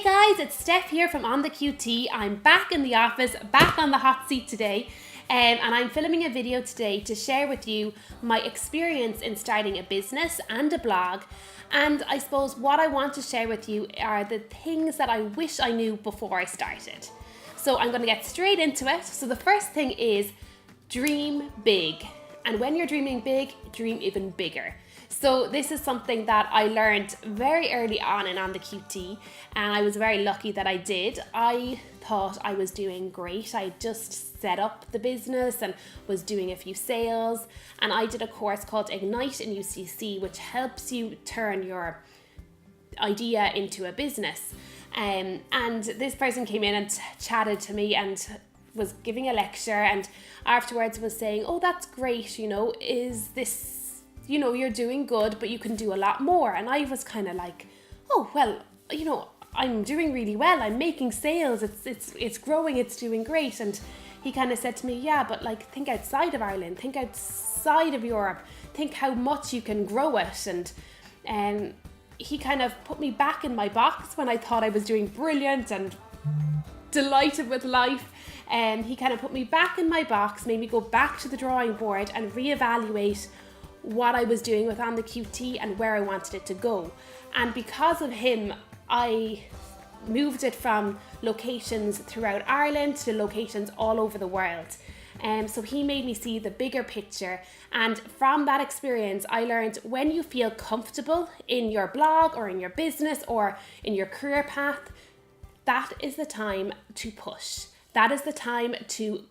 Hey guys, it's Steph here from OnTheQT. I'm back in the office, back on the hot seat today, and I'm filming a video today to share with you my experience in starting a business and a blog. And I suppose what I want to share with you are the things that I wish I knew before I started. So I'm going to get straight into it. So the first thing is dream big. And when you're dreaming big, dream even bigger. So this is something that I learned very early on in OnTheQT, and I was very lucky that I did. I thought I was doing great. I just set up the business and was doing a few sales, and I did a course called Ignite in UCC, which helps you turn your idea into a business. And this person came in and chatted to me and was giving a lecture, and afterwards was saying, oh, that's great, is this, you're doing good, but you can do a lot more. And I was kind of like, oh, well, I'm doing really well. I'm making sales. It's growing. It's doing great. And he kind of said to me, yeah, but think outside of Ireland, think outside of Europe, think how much you can grow it. And he kind of put me back in my box when I thought I was doing brilliant and delighted with life. And he kind of put me back in my box, made me go back to the drawing board and reevaluate what I was doing with OnTheQT and where I wanted it to go. And because of him, I moved it from locations throughout Ireland to locations all over the world. So he made me see the bigger picture. And from that experience, I learned when you feel comfortable in your blog or in your business or in your career path, that is the time to push. That is the time to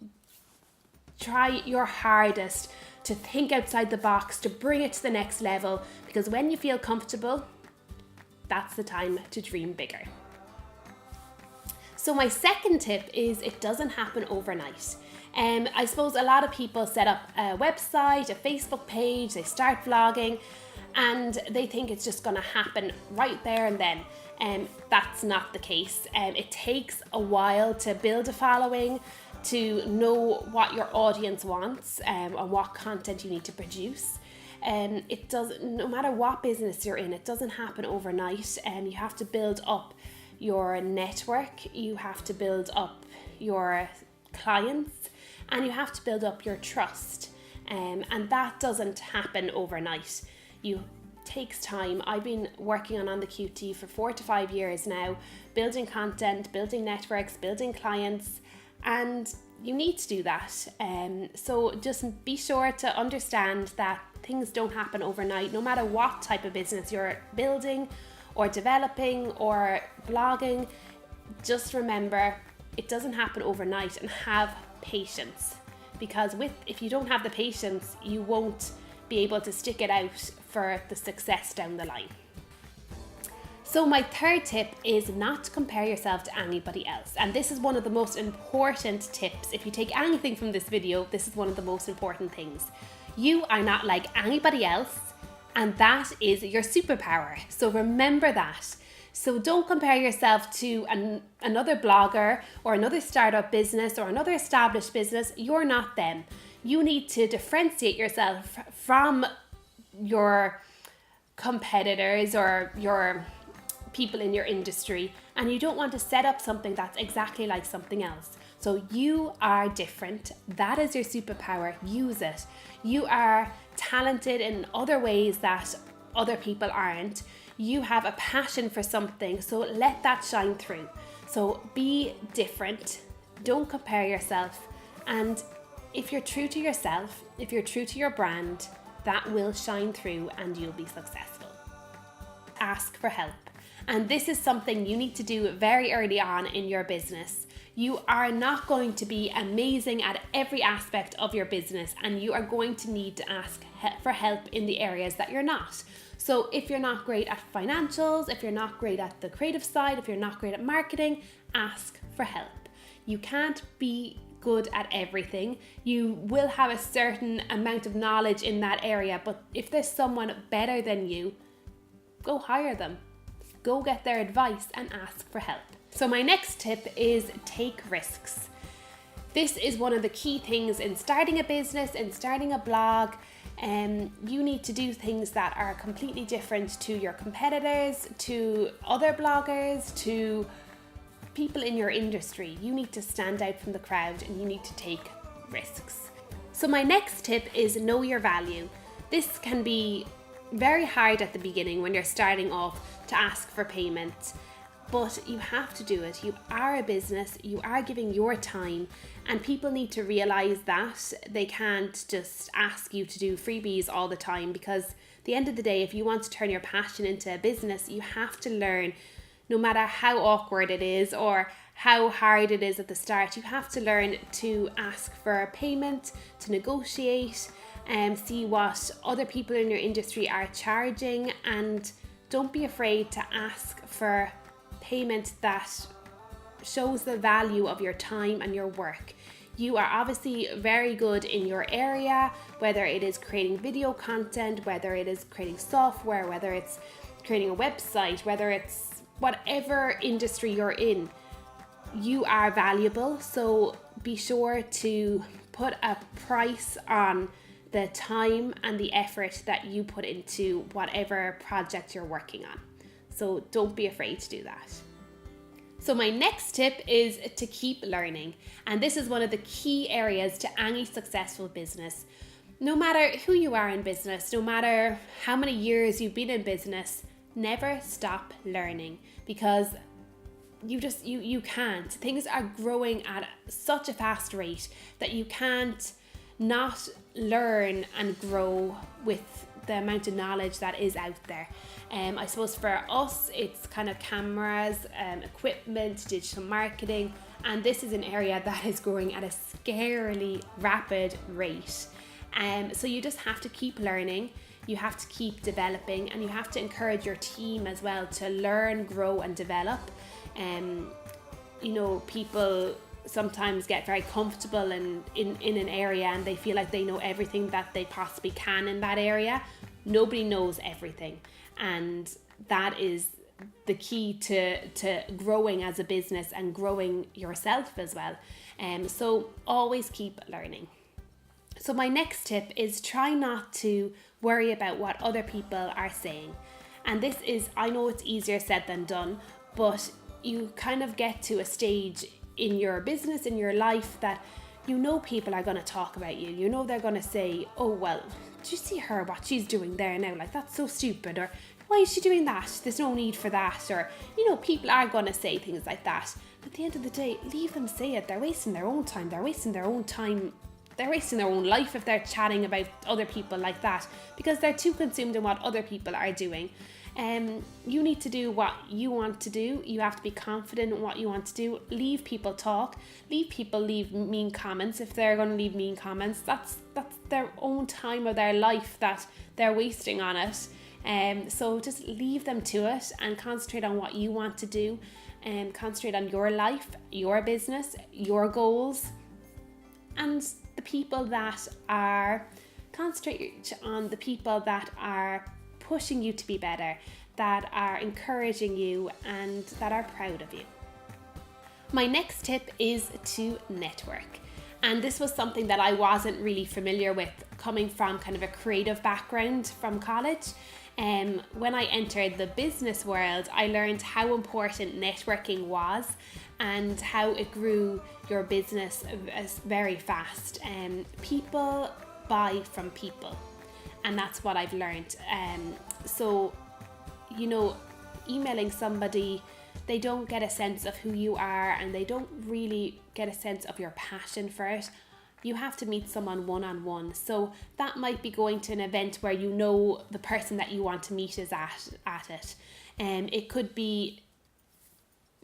try your hardest, to think outside the box, to bring it to the next level, because when you feel comfortable, that's the time to dream bigger. So my second tip is it doesn't happen overnight. I suppose a lot of people set up a website, a Facebook page, they start vlogging, and they think it's just going to happen right there and then. That's not the case. It takes a while to build a following, to know what your audience wants and what content you need to produce. It doesn't, no matter what business you're in, it doesn't happen overnight. You have to build up your network, you have to build up your clients, and you have to build up your trust. And that doesn't happen overnight. It takes time. I've been working on OnTheQT for 4 to 5 years now, building content, building networks, building clients, and you need to do that. So just be sure to understand that things don't happen overnight, no matter what type of business you're building or developing or blogging. Just remember, it doesn't happen overnight, and have patience, because if you don't have the patience, you won't be able to stick it out for the success down the line. So my third tip is not to compare yourself to anybody else. And this is one of the most important tips. If you take anything from this video, this is one of the most important things. You are not like anybody else, and that is your superpower. So remember that. So don't compare yourself to another blogger or another startup business or another established business. You're not them. You need to differentiate yourself from your competitors or your people in your industry, and you don't want to set up something that's exactly like something else. So you are different. That is your superpower. Use it. You are talented in other ways that other people aren't. You have a passion for something, so let that shine through. So be different. Don't compare yourself. And if you're true to yourself, if you're true to your brand, that will shine through and you'll be successful. Ask for help. And this is something you need to do very early on in your business. You are not going to be amazing at every aspect of your business, and you are going to need to ask for help in the areas that you're not. So if you're not great at financials, if you're not great at the creative side, if you're not great at marketing, ask for help. You can't be good at everything. You will have a certain amount of knowledge in that area, but if there's someone better than you, go hire them. Go get their advice and ask for help. So my next tip is take risks. This is one of the key things in starting a business, in starting a blog, You need to do things that are completely different to your competitors, to other bloggers, to people in your industry. You need to stand out from the crowd and you need to take risks. So my next tip is know your value. This can be very hard at the beginning when you're starting off to ask for payment, but you have to do it. You are a business, you are giving your time, and people need to realize that they can't just ask you to do freebies all the time, because at the end of the day, if you want to turn your passion into a business, you have to learn, no matter how awkward it is or how hard it is at the start, you have to learn to ask for payment, to negotiate, and see what other people in your industry are charging, and don't be afraid to ask for payment that shows the value of your time and your work. You are obviously very good in your area, whether it is creating video content, whether it is creating software, whether it's creating a website, whether it's whatever industry you're in, you are valuable. So be sure to put a price on the time and the effort that you put into whatever project you're working on. So don't be afraid to do that. So my next tip is to keep learning. And this is one of the key areas to any successful business. No matter who you are in business, no matter how many years you've been in business, never stop learning, because you can't. Things are growing at such a fast rate that you can't not learn and grow with the amount of knowledge that is out there. I suppose for us, it's kind of cameras, equipment, digital marketing, and this is an area that is growing at a scarily rapid rate. So you just have to keep learning, you have to keep developing, and you have to encourage your team as well to learn, grow, and develop. People sometimes get very comfortable in an area and they feel like they know everything that they possibly can in that area. Nobody knows everything, and that is the key to growing as a business and growing yourself as well. So always keep learning. So my next tip is try not to worry about what other people are saying. And this is, I know it's easier said than done, but you kind of get to a stage in your business, in your life, that people are going to talk about you. They're going to say, oh, well, did you see her, what she's doing there now? Like, that's so stupid. Or why is she doing that? There's no need for that. Or, people are going to say things like that. But at the end of the day, leave them say it. They're wasting their own time. They're wasting their own time. They're wasting their own life if they're chatting about other people like that, because they're too consumed in what other people are doing. You need to do what you want to do. You have to be confident in what you want to do. Leave people talk. Leave people leave mean comments if they're going to leave mean comments. That's their own time of their life that they're wasting on it. So just leave them to it and concentrate on what you want to do, and concentrate on your life, your business, your goals, and the people that are concentrate on the people that are pushing you to be better, that are encouraging you, and that are proud of you. My next tip is to network. And this was something that I wasn't really familiar with, coming from kind of a creative background from college. When I entered the business world, I learned how important networking was and how it grew your business very fast. People buy from people. And that's what I've learned. So, emailing somebody, they don't get a sense of who you are, and they don't really get a sense of your passion for it. You have to meet someone one-on-one. So that might be going to an event where the person that you want to meet is at it. It could be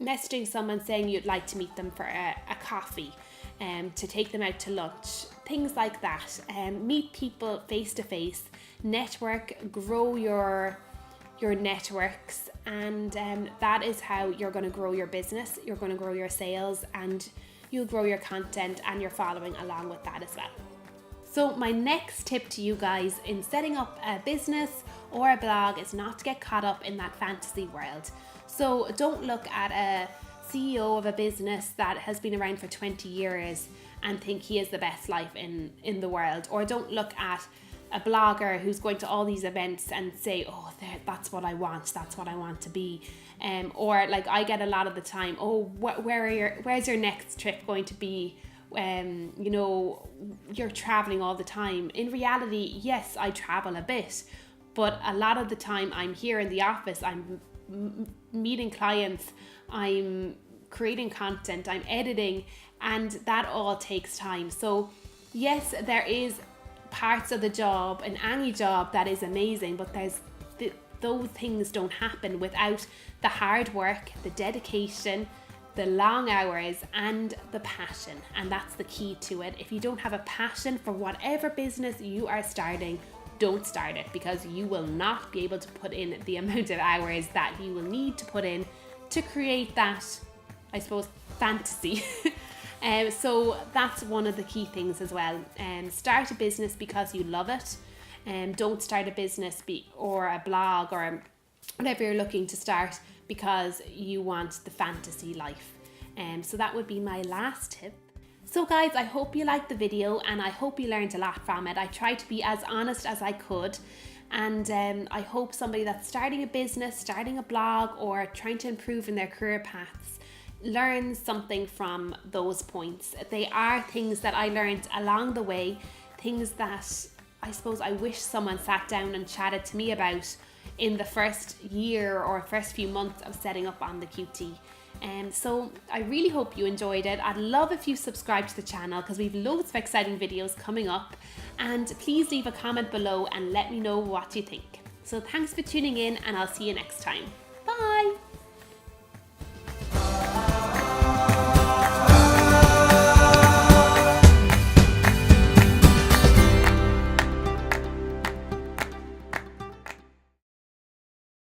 messaging someone saying you'd like to meet them for a coffee, to take them out to lunch, things like that. Meet people face to face, network, grow your networks, and that is how you're going to grow your business. You're going to grow your sales, and you'll grow your content and your following along with that as well. So my next tip to you guys in setting up a business or a blog is not to get caught up in that fantasy world. So don't look at a CEO of a business that has been around for 20 years and think he is the best life in the world. Or don't look at a blogger who's going to all these events and say, oh, that's what I want to be. Or like I get a lot of the time, oh, where's your next trip going to be? You know, you're traveling all the time. In reality, yes, I travel a bit, but a lot of the time I'm here in the office, I'm meeting clients, I'm creating content, I'm editing, and that all takes time. So yes, there is parts of the job, in any job, that is amazing, but those things don't happen without the hard work, the dedication, the long hours, and the passion. And that's the key to it. If you don't have a passion for whatever business you are starting, don't start it, because you will not be able to put in the amount of hours that you will need to put in to create that, I suppose, fantasy. So that's one of the key things as well. Start a business because you love it. Don't start a business or a blog or whatever you're looking to start because you want the fantasy life. So that would be my last tip. So guys, I hope you liked the video and I hope you learned a lot from it. I tried to be as honest as I could, and I hope somebody that's starting a business, starting a blog, or trying to improve in their career paths learns something from those points. They are things that I learned along the way, things that I suppose I wish someone sat down and chatted to me about in the first year or first few months of setting up OnTheQT. So I really hope you enjoyed it. I'd love if you subscribe to the channel because we've loads of exciting videos coming up, and please leave a comment below and let me know what you think. So thanks for tuning in, and I'll see you next time. Bye!